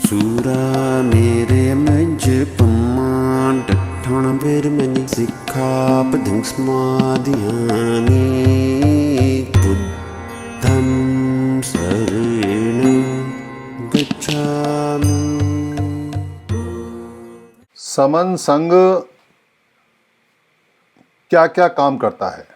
Surah mere menje pemad Thana bermeni sikha padang smadhyami Buddham saranam gacchami। समन संग क्या क्या काम करता है,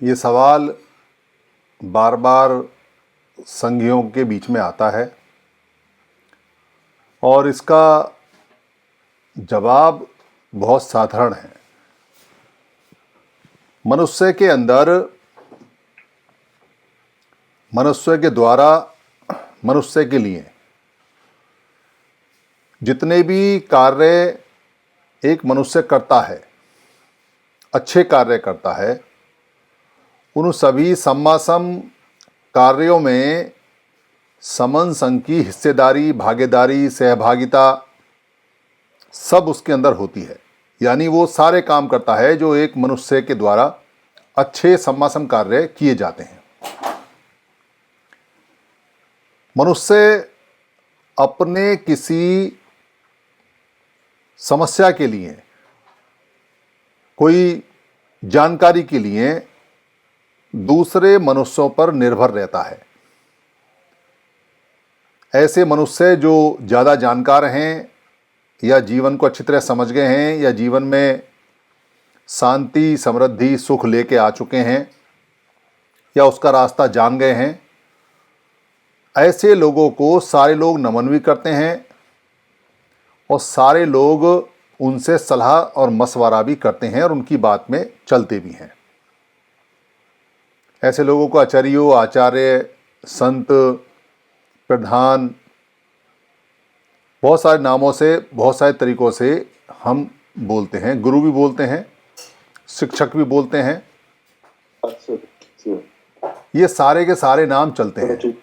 ये सवाल बार बार संघियों के बीच में आता है और इसका जवाब बहुत साधारण है। मनुष्य के अंदर, मनुष्य के द्वारा, मनुष्य के लिए जितने भी कार्य एक मनुष्य करता है, अच्छे कार्य करता है, उन सभी समासम कार्यों में समन संघ की हिस्सेदारी, भागीदारी, सहभागिता सब उसके अंदर होती है। यानी वो सारे काम करता है जो एक मनुष्य के द्वारा अच्छे समासम कार्य किए जाते हैं। मनुष्य अपने किसी समस्या के लिए, कोई जानकारी के लिए दूसरे मनुष्यों पर निर्भर रहता है। ऐसे मनुष्य जो ज़्यादा जानकार हैं या जीवन को अच्छी तरह समझ गए हैं या जीवन में शांति, समृद्धि, सुख लेके आ चुके हैं या उसका रास्ता जान गए हैं, ऐसे लोगों को सारे लोग नमन भी करते हैं और सारे लोग उनसे सलाह और मशवरा भी करते हैं और उनकी बात में चलते भी हैं। ऐसे लोगों को आचार्यों, आचार्य, संत, प्रधान, बहुत सारे नामों से, बहुत सारे तरीक़ों से हम बोलते हैं। गुरु भी बोलते हैं, शिक्षक भी बोलते हैं। ये सारे के सारे नाम चलते हैं।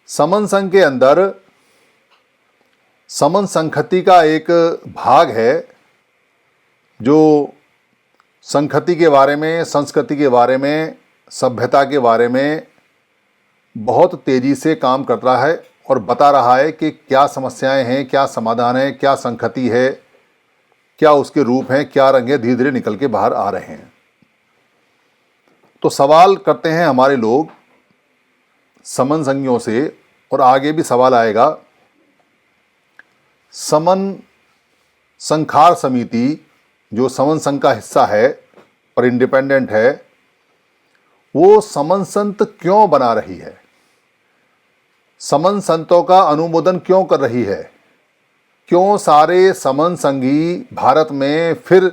समन संघ के अंदर समन संहति का एक भाग है जो संहति के बारे में, संस्कृति के बारे में, सभ्यता के बारे में बहुत तेज़ी से काम कर रहा है और बता रहा है कि क्या समस्याएं हैं, क्या समाधान है, क्या संहति है, क्या उसके रूप हैं, क्या रंग है, धीरे धीरे निकल के बाहर आ रहे हैं। तो सवाल करते हैं हमारे लोग समन संघियों से, और आगे भी सवाल आएगा। समन संखार समिति जो समन संघ का हिस्सा है और इंडिपेंडेंट है, वो समन संत क्यों बना रही है, समन संतों का अनुमोदन क्यों कर रही है, क्यों सारे समन संघी भारत में फिर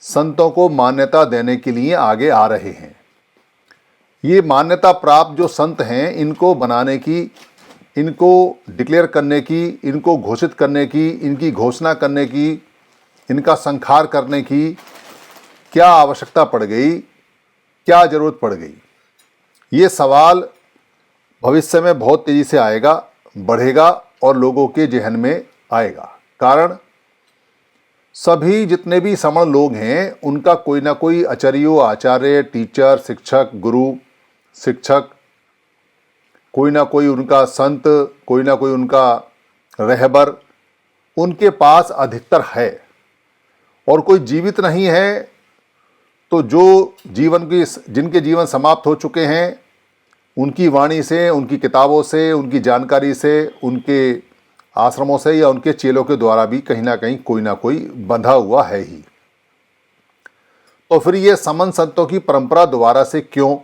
संतों को मान्यता देने के लिए आगे आ रहे हैं। ये मान्यता प्राप्त जो संत हैं, इनको बनाने की, इनको डिक्लेयर करने की, इनको घोषित करने की, इनकी घोषणा करने की, इनका संखार करने की क्या आवश्यकता पड़ गई, क्या ज़रूरत पड़ गई? ये सवाल भविष्य में बहुत तेज़ी से आएगा, बढ़ेगा और लोगों के जहन में आएगा। कारण सभी जितने भी समण लोग हैं, उनका कोई ना कोई आचार्य, आचार्य, टीचर, शिक्षक, गुरु, शिक्षक, कोई ना कोई उनका संत, कोई ना कोई उनका रहबर उनके पास अधिकतर है। और कोई जीवित नहीं है तो जो जीवन की, जिनके जीवन समाप्त हो चुके हैं, उनकी वाणी से, उनकी किताबों से, उनकी जानकारी से, उनके आश्रमों से या उनके चेलों के द्वारा भी कहीं ना कहीं कोई ना कोई बंधा हुआ है ही। तो फिर ये समन संतों की परंपरा दोबारा से क्यों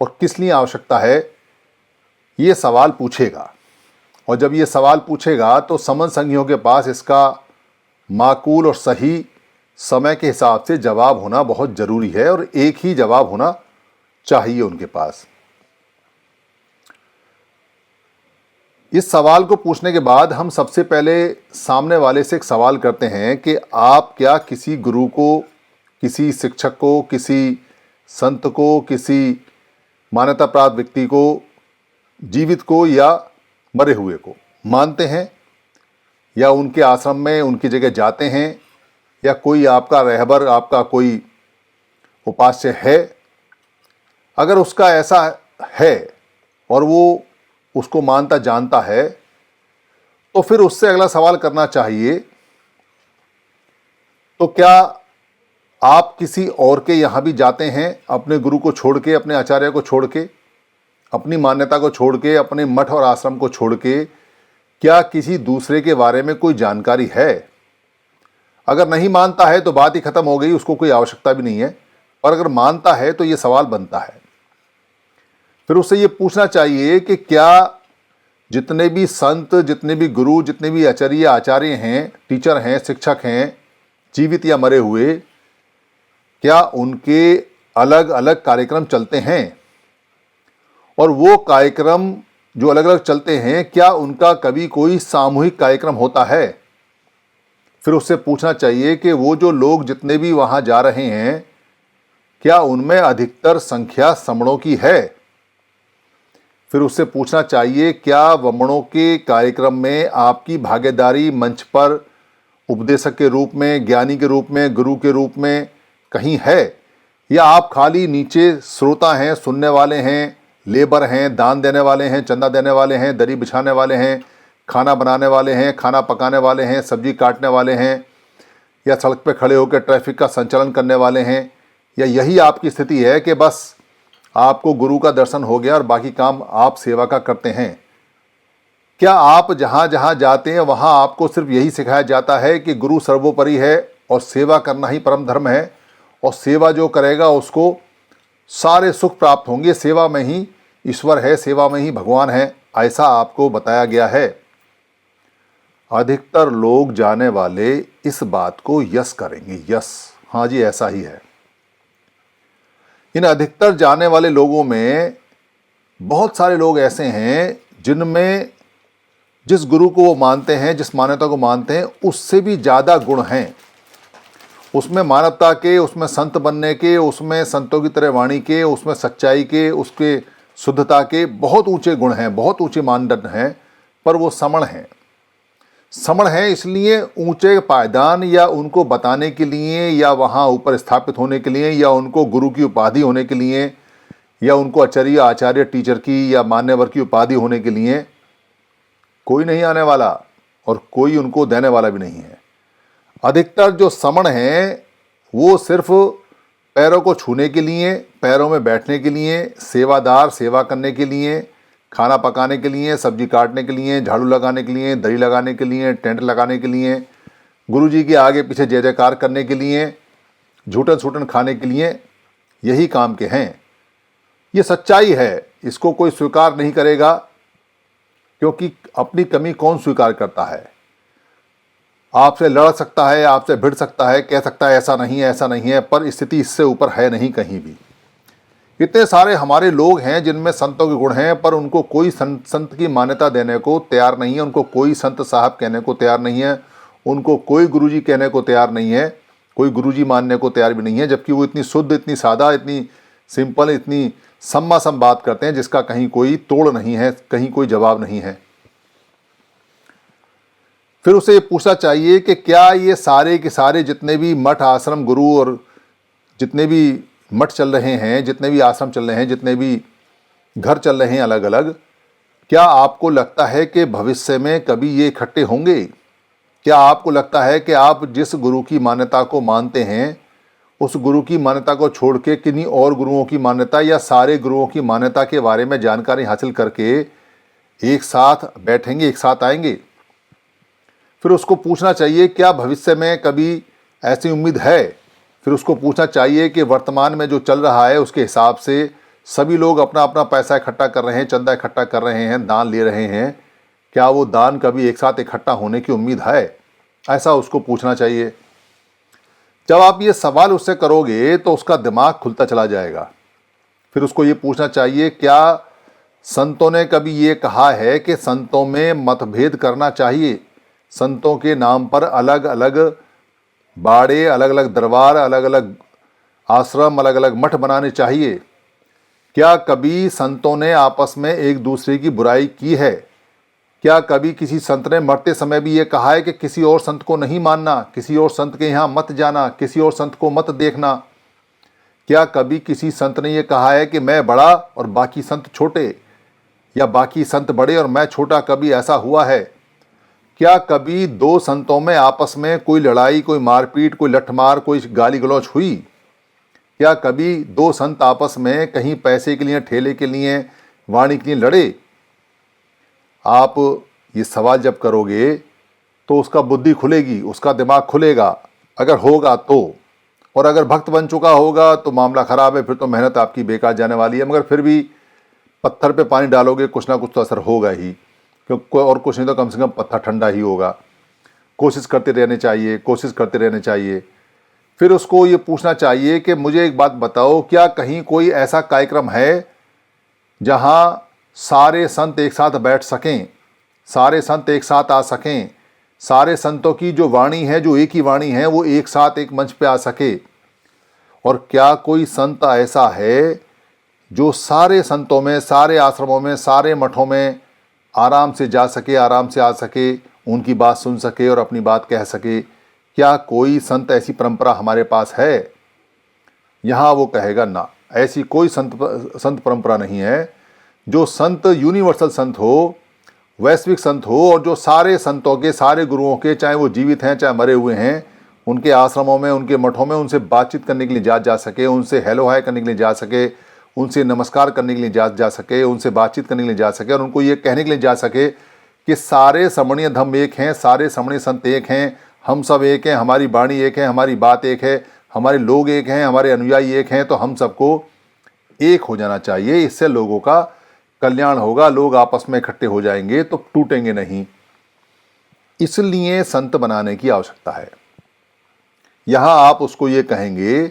और किस लिए आवश्यकता है, ये सवाल पूछेगा। और जब ये सवाल पूछेगा तो समन संघियों के पास इसका माकूल और सही समय के हिसाब से जवाब होना बहुत ज़रूरी है, और एक ही जवाब होना चाहिए उनके पास। इस सवाल को पूछने के बाद हम सबसे पहले सामने वाले से एक सवाल करते हैं कि आप क्या किसी गुरु को, किसी शिक्षक को, किसी संत को, किसी मान्यता प्राप्त व्यक्ति को, जीवित को या मरे हुए को मानते हैं, या उनके आश्रम में उनकी जगह जाते हैं, या कोई आपका रहबर, आपका कोई उपास्य है? अगर उसका ऐसा है और वो उसको मानता जानता है, तो फिर उससे अगला सवाल करना चाहिए, तो क्या आप किसी और के यहाँ भी जाते हैं अपने गुरु को छोड़ के, अपने आचार्य को छोड़ के, अपनी मान्यता को छोड़ के, अपने मठ और आश्रम को छोड़ के? क्या किसी दूसरे के बारे में कोई जानकारी है? अगर नहीं मानता है तो बात ही खत्म हो गई, उसको कोई आवश्यकता भी नहीं है। और अगर मानता है तो ये सवाल बनता है, फिर उससे ये पूछना चाहिए कि क्या जितने भी संत, जितने भी गुरु, जितने भी आचार्य हैं, टीचर हैं, शिक्षक हैं, जीवित या मरे हुए, क्या उनके अलग अलग कार्यक्रम चलते हैं? और वो कार्यक्रम जो अलग अलग चलते हैं, क्या उनका कभी कोई सामूहिक कार्यक्रम होता है? फिर उससे पूछना चाहिए कि वो जो लोग जितने भी वहाँ जा रहे हैं, क्या उनमें अधिकतर संख्या श्रमणों की है? फिर उससे पूछना चाहिए, क्या वमणों के कार्यक्रम में आपकी भागीदारी मंच पर उपदेशक के रूप में, ज्ञानी के रूप में, गुरु के रूप में कहीं है, या आप खाली नीचे श्रोता हैं, सुनने वाले हैं, लेबर हैं, दान देने वाले हैं, चंदा देने वाले हैं, दरी बिछाने वाले हैं, खाना बनाने वाले हैं, खाना पकाने वाले हैं, सब्जी काटने वाले हैं, या सड़क पे खड़े होकर ट्रैफिक का संचालन करने वाले हैं? या यही आपकी स्थिति है कि बस आपको गुरु का दर्शन हो गया और बाकी काम आप सेवा का करते हैं? क्या आप जहाँ जहाँ जाते हैं वहाँ आपको सिर्फ यही सिखाया जाता है कि गुरु सर्वोपरि है और सेवा करना ही परम धर्म है, और सेवा जो करेगा उसको सारे सुख प्राप्त होंगे, सेवा में ही ईश्वर है, सेवा में ही भगवान है, ऐसा आपको बताया गया है? अधिकतर लोग जाने वाले इस बात को यस करेंगे, यस, हाँ जी ऐसा ही है। इन अधिकतर जाने वाले लोगों में बहुत सारे लोग ऐसे हैं जिनमें जिस गुरु को वो मानते हैं, जिस मान्यता को मानते हैं, उससे भी ज़्यादा गुण हैं। उसमें मानवता के, उसमें संत बनने के, उसमें संतों की तरह वाणी के, उसमें सच्चाई के, उसके शुद्धता के बहुत ऊंचे गुण हैं, बहुत ऊंचे मानदंड हैं, पर वो समण हैं। समण हैं इसलिए ऊंचे पायदान या उनको बताने के लिए, या वहाँ ऊपर स्थापित होने के लिए, या उनको गुरु की उपाधि होने के लिए, या उनको आचार्य टीचर की या मान्यवर की उपाधि होने के लिए कोई नहीं आने वाला, और कोई उनको देने वाला भी नहीं है। अधिकतर जो समण हैं वो सिर्फ पैरों को छूने के लिए, पैरों में बैठने के लिए, सेवादार सेवा करने के लिए, खाना पकाने के लिए, सब्जी काटने के लिए, झाड़ू लगाने के लिए, दरी लगाने के लिए, टेंट लगाने के लिए, गुरुजी के आगे पीछे जय जयकार करने के लिए, झूठन छूटन खाने के लिए, यही काम के हैं। ये सच्चाई है, इसको कोई स्वीकार नहीं करेगा, क्योंकि अपनी कमी कौन स्वीकार करता है? आपसे लड़ सकता है, आपसे भिड़ सकता है, कह सकता है ऐसा नहीं है, ऐसा नहीं है, पर स्थिति इससे ऊपर है नहीं कहीं भी। इतने सारे हमारे लोग हैं जिनमें संतों के गुण हैं, पर उनको कोई संत की मान्यता देने को तैयार नहीं है, उनको कोई संत साहब कहने को तैयार नहीं है, उनको कोई गुरुजी कहने को तैयार नहीं है, कोई गुरुजी मानने को तैयार भी नहीं है, जबकि वो इतनी शुद्ध, इतनी सादा, इतनी सिंपल, इतनी सम्मा बात करते हैं जिसका कहीं कोई तोड़ नहीं है, कहीं कोई जवाब नहीं है। फिर उसे ये पूछना चाहिए कि क्या ये सारे के सारे जितने भी मठ, आश्रम, गुरु और जितने भी मठ चल रहे हैं, जितने भी आश्रम चल रहे हैं, जितने भी घर चल रहे हैं अलग अलग, क्या आपको लगता है कि भविष्य में कभी ये इकट्ठे होंगे? क्या आपको लगता है कि आप जिस गुरु की मान्यता को मानते हैं, उस गुरु की मान्यता को छोड़ के किन्हीं और गुरुओं की मान्यता या सारे गुरुओं की मान्यता के बारे में जानकारी हासिल करके एक साथ बैठेंगे, एक साथ आएंगे? फिर उसको पूछना चाहिए, क्या भविष्य में कभी ऐसी उम्मीद है? फिर उसको पूछना चाहिए कि वर्तमान में जो चल रहा है उसके हिसाब से सभी लोग अपना अपना पैसा इकट्ठा कर रहे हैं, चंदा इकट्ठा कर रहे हैं, दान ले रहे हैं, क्या वो दान कभी एक साथ इकट्ठा होने की उम्मीद है? ऐसा उसको पूछना चाहिए। जब आप ये सवाल उससे करोगे तो उसका दिमाग खुलता चला जाएगा। फिर उसको ये पूछना चाहिए, क्या संतों ने कभी ये कहा है कि संतों में मतभेद करना चाहिए? संतों के नाम पर अलग अलग बाड़े, अलग अलग दरबार, अलग अलग आश्रम, अलग अलग मठ बनाने चाहिए? क्या कभी संतों ने आपस में एक दूसरे की बुराई की है? क्या कभी किसी संत ने मरते समय भी ये कहा है कि किसी और संत को नहीं मानना, किसी और संत के यहाँ मत जाना, किसी और संत को मत देखना? क्या कभी किसी संत ने ये कहा है कि मैं बड़ा और बाकी संत छोटे? या बाकी संत बड़े और मैं छोटा, कभी ऐसा हुआ है? क्या कभी दो संतों में आपस में कोई लड़ाई, कोई मारपीट, कोई लठमार, कोई गाली गलौज हुई? क्या कभी दो संत आपस में कहीं पैसे के लिए, ठेले के लिए, वाणी के लिए लड़े? आप ये सवाल जब करोगे तो उसका बुद्धि खुलेगी, उसका दिमाग खुलेगा, अगर होगा तो। और अगर भक्त बन चुका होगा तो मामला खराब है, फिर तो मेहनत आपकी बेकार जाने वाली है। मगर फिर भी पत्थर पे पानी डालोगे, कुछ ना कुछ तो असर होगा ही, क्योंकि और कुछ नहीं तो कम से कम पत्थर ठंडा ही होगा। कोशिश करते रहने चाहिए, कोशिश करते रहने चाहिए। फिर उसको ये पूछना चाहिए कि मुझे एक बात बताओ, क्या कहीं कोई ऐसा कार्यक्रम है जहाँ सारे संत एक साथ बैठ सकें, सारे संत एक साथ आ सकें, सारे संतों की जो वाणी है, जो एक ही वाणी है, वो एक साथ एक मंच पे आ सके? और क्या कोई संत ऐसा है जो सारे संतों में, सारे आश्रमों में, सारे मठों में आराम से जा सके, आराम से आ सके, उनकी बात सुन सके और अपनी बात कह सके? क्या कोई संत, ऐसी परंपरा हमारे पास है? यहाँ वो कहेगा ना, ऐसी कोई संत परंपरा नहीं है। जो संत यूनिवर्सल संत हो, वैश्विक संत हो, और जो सारे संतों के, सारे गुरुओं के, चाहे वो जीवित हैं चाहे मरे हुए हैं, उनके आश्रमों में, उनके मठों में उनसे बातचीत करने के लिए जा सके, उनसे हेलो हाय करने के लिए जा सके, उनसे नमस्कार करने के लिए जा सके, उनसे बातचीत करने के लिए जा सके, और उनको ये कहने के लिए जा सके कि सारे समणीय धम्म एक हैं, सारे समणीय संत एक हैं, हम सब एक हैं, हमारी वाणी एक है, हमारी बात एक है, हमारे लोग एक हैं, हमारे अनुयायी एक हैं। तो हम सबको एक हो जाना चाहिए, इससे लोगों का कल्याण होगा, लोग आपस में इकट्ठे हो जाएंगे तो टूटेंगे नहीं। इसलिए संत बनाने की आवश्यकता है। यहां आप उसको ये कहेंगे,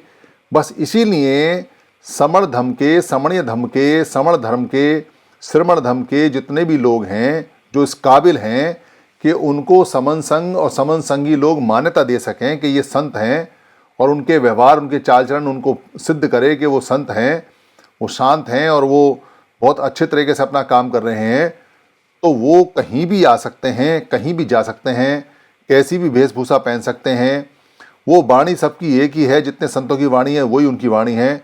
बस इसीलिए समण धर्म के, समणीय धर्म के, समण धर्म के, श्रमण धर्म के जितने भी लोग हैं जो इस काबिल हैं कि उनको समन संघ और समन संगी लोग मान्यता दे सकें कि ये संत हैं, और उनके व्यवहार, उनके चाल चलन उनको सिद्ध करे कि वो संत हैं, वो शांत हैं और वो बहुत अच्छे तरीके से अपना काम कर रहे हैं, तो वो कहीं भी आ सकते हैं, कहीं भी जा सकते हैं, कैसी भी वेशभूषा पहन सकते हैं। वो वाणी सबकी एक ही है, जितने संतों की वाणी है वही उनकी वाणी है,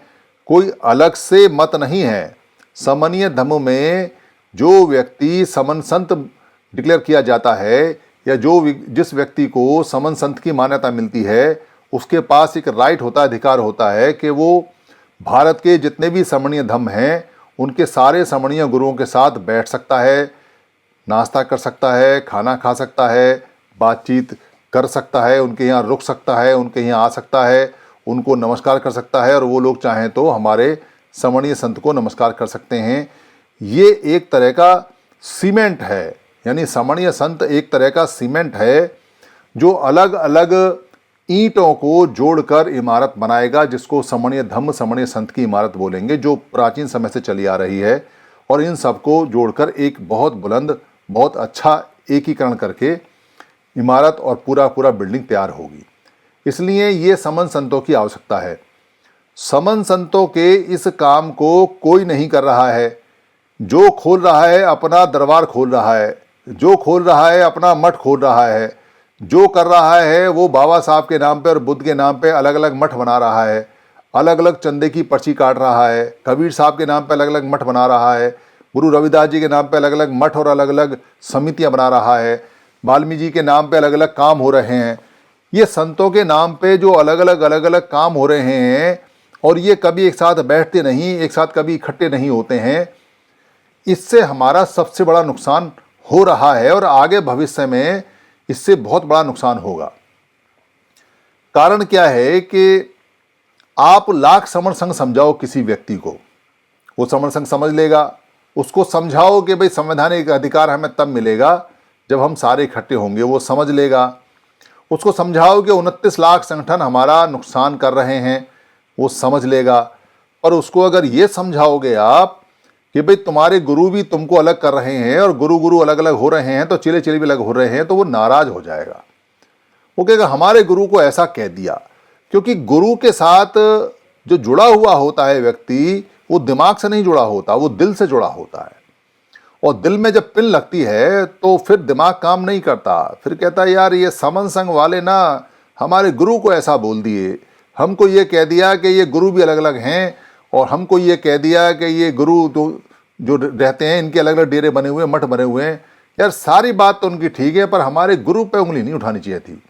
कोई अलग से मत नहीं है। समन्वय धर्म में जो व्यक्ति समन संत डिक्लेयर किया जाता है, या जिस व्यक्ति को समन संत की मान्यता मिलती है, उसके पास एक राइट होता है, अधिकार होता है कि वो भारत के जितने भी समणीय धर्म हैं उनके सारे समणीय गुरुओं के साथ बैठ सकता है, नाश्ता कर सकता है, खाना खा सकता है, बातचीत कर सकता है, उनके यहाँ रुक सकता है, उनके यहाँ आ सकता है, उनको नमस्कार कर सकता है, और वो लोग चाहें तो हमारे समणीय संत को नमस्कार कर सकते हैं। ये एक तरह का सीमेंट है, यानी समणीय संत एक तरह का सीमेंट है जो अलग अलग ईंटों को जोड़कर इमारत बनाएगा, जिसको समणीय धम्म, समणीय संत की इमारत बोलेंगे, जो प्राचीन समय से चली आ रही है। और इन सबको जोड़कर एक बहुत बुलंद, बहुत अच्छा एकीकरण करके इमारत और पूरा बिल्डिंग तैयार होगी। इसलिए ये समन संतों की आवश्यकता है। समन संतों के इस काम को कोई नहीं कर रहा है। जो खोल रहा है अपना दरबार खोल रहा है, जो खोल रहा है अपना मठ खोल रहा है, जो कर रहा है वो बाबा साहब के नाम पे और बुद्ध के नाम पे अलग अलग मठ बना रहा है, अलग अलग चंदे की पर्ची काट रहा है, कबीर साहब के नाम पे अलग अलग मठ बना रहा है, गुरु रविदास जी के नाम पे अलग अलग मठ और अलग अलग समितियां बना रहा है, वाल्मीकि जी के नाम पे अलग अलग काम हो रहे हैं। ये संतों के नाम पे जो अलग अलग काम हो रहे हैं, और ये कभी एक साथ बैठते नहीं, एक साथ कभी इकट्ठे नहीं होते हैं, इससे हमारा सबसे बड़ा नुकसान हो रहा है, और आगे भविष्य में इससे बहुत बड़ा नुकसान होगा। कारण क्या है कि आप लाख समण संघ समझाओ किसी व्यक्ति को, वो समण संघ समझ लेगा। उसको समझाओ कि भाई संवैधानिक अधिकार हमें तब मिलेगा जब हम सारे इकट्ठे होंगे, वो समझ लेगा। उसको समझाओ कि 29 लाख संगठन हमारा नुकसान कर रहे हैं, वो समझ लेगा। और उसको अगर ये समझाओगे आप कि भाई तुम्हारे गुरु भी तुमको अलग कर रहे हैं और गुरु अलग अलग हो रहे हैं, तो चेले चेले भी अलग हो रहे हैं, तो वो नाराज हो जाएगा। वो कहेगा हमारे गुरु को ऐसा कह दिया। क्योंकि गुरु के साथ जो जुड़ा हुआ होता है व्यक्ति, वो दिमाग से नहीं जुड़ा होता, वो दिल से जुड़ा होता है। और दिल में जब पिन लगती है तो फिर दिमाग काम नहीं करता, फिर कहता है यार ये समन संघ वाले ना हमारे गुरु को ऐसा बोल दिए, हमको ये कह दिया कि ये गुरु भी अलग अलग हैं, और हमको ये कह दिया कि ये गुरु तो जो रहते हैं, इनके अलग अलग डेरे बने हुए हैं, मठ बने हुए हैं। यार सारी बात तो उनकी ठीक है, पर हमारे गुरु पे उंगली नहीं उठानी चाहिए थी।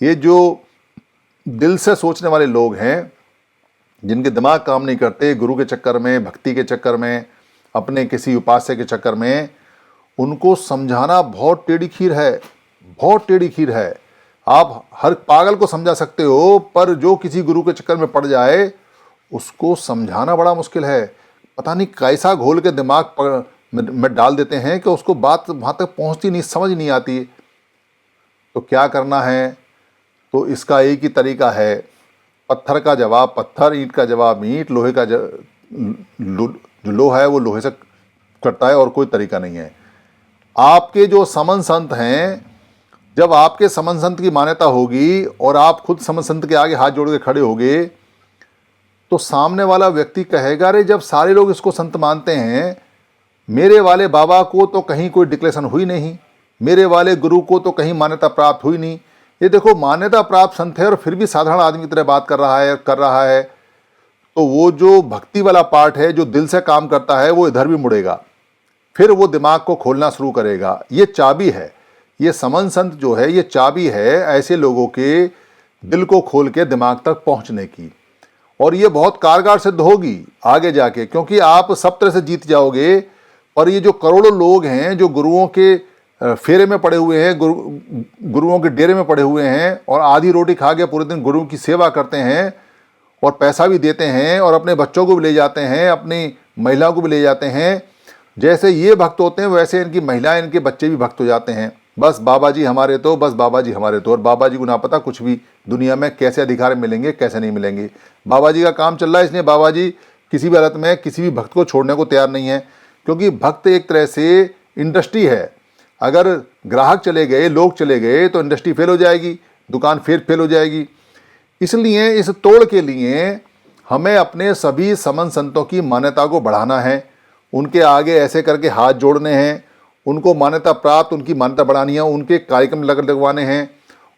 ये जो दिल से सोचने वाले लोग हैं, जिनके दिमाग काम नहीं करते गुरु के चक्कर में, भक्ति के चक्कर में, अपने किसी उपास्य के चक्कर में, उनको समझाना बहुत टेढ़ी खीर है, बहुत टेढ़ी खीर है। आप हर पागल को समझा सकते हो, पर जो किसी गुरु के चक्कर में पड़ जाए उसको समझाना बड़ा मुश्किल है। पता नहीं कैसा घोल के दिमाग में डाल देते हैं कि उसको बात वहाँ तक पहुँचती नहीं, समझ नहीं आती। तो क्या करना है? तो इसका एक ही तरीका है, पत्थर का जवाब पत्थर, ईंट का जवाब ईंट, लोहे का जो लोहा है वो लोहे से करता है, और कोई तरीका नहीं है। आपके जो समन संत हैं, जब आपके समन संत की मान्यता होगी और आप खुद समन संत के आगे हाथ जोड़ के खड़े होगे, तो सामने वाला व्यक्ति कहेगा, अरे जब सारे लोग इसको संत मानते हैं, मेरे वाले बाबा को तो कहीं कोई डिक्लेरेशन हुई नहीं, मेरे वाले गुरु को तो कहीं मान्यता प्राप्त हुई नहीं। ये देखो मान्यता प्राप्त संत है और फिर भी साधारण आदमी की तरह बात कर रहा है। तो वो जो भक्ति वाला पार्ट है, जो दिल से काम करता है, वो इधर भी मुड़ेगा, फिर वो दिमाग को खोलना शुरू करेगा। ये चाबी है, ये समन संत जो है ये चाबी है ऐसे लोगों के दिल को खोल के दिमाग तक पहुंचने की। और ये बहुत कारगर सिद्ध होगी आगे जाके, क्योंकि आप सब तरह से जीत जाओगे। और ये जो करोड़ों लोग हैं जो गुरुओं के फेरे में पड़े हुए हैं, गुरुओं के डेरे में पड़े हुए हैं, और आधी रोटी खा के पूरे दिन गुरुओं की सेवा करते हैं और पैसा भी देते हैं, और अपने बच्चों को भी ले जाते हैं, अपनी महिलाओं को भी ले जाते हैं। जैसे ये भक्त होते हैं वैसे इनकी महिलाएं, इनके बच्चे भी भक्त हो जाते हैं। बस बाबा जी हमारे तो, बस बाबा जी हमारे तो। और बाबा जी को ना पता कुछ भी दुनिया में कैसे अधिकार मिलेंगे, कैसे नहीं मिलेंगे। बाबा जी का काम चल रहा है, इसलिए बाबा जी किसी भी हालत में किसी भी भक्त को छोड़ने को तैयार नहीं है, क्योंकि भक्त एक तरह से इंडस्ट्री है। अगर ग्राहक चले गए, लोग चले गए, तो इंडस्ट्री फेल हो जाएगी, दुकान फिर फेल हो जाएगी। इसलिए इस तोड़ के लिए हमें अपने सभी समन संतों की मान्यता को बढ़ाना है, उनके आगे ऐसे करके हाथ जोड़ने हैं, उनको मान्यता प्राप्त, उनकी मान्यता बढ़ानी है, उनके कार्यक्रम लगवाने हैं।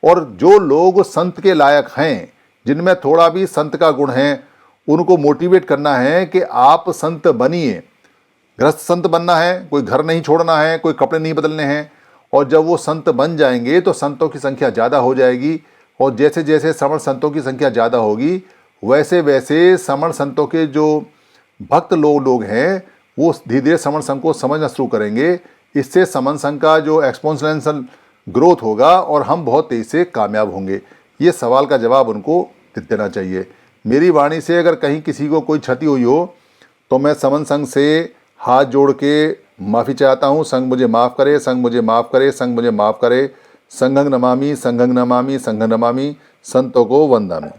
और जो लोग संत के लायक हैं, जिनमें थोड़ा भी संत का गुण है, उनको मोटिवेट करना है कि आप संत बनिए। गृहस्थ संत बनना है, कोई घर नहीं छोड़ना है, कोई कपड़े नहीं बदलने हैं। और जब वो संत बन जाएंगे तो संतों की संख्या ज़्यादा हो जाएगी, और जैसे जैसे श्रमण संतों की संख्या ज़्यादा होगी, वैसे वैसे श्रमण संतों के जो भक्त लोग हैं वो धीरे धीरे श्रमण संघ को समझना शुरू करेंगे। इससे श्रमण संघ का जो एक्सपोनेंशियल ग्रोथ होगा और हम बहुत तेज़ी से कामयाब होंगे। ये सवाल का जवाब उनको देना चाहिए। मेरी वाणी से अगर कहीं किसी को कोई क्षति हुई हो तो मैं श्रमण संघ से हाथ जोड़ के माफ़ी चाहता हूँ। संघ मुझे माफ़ करे, संघ मुझे माफ़ करे, संघ मुझे माफ़ करे। संघं नमामि, संघं नमामि, संघं नमामि। संतों को वंदना।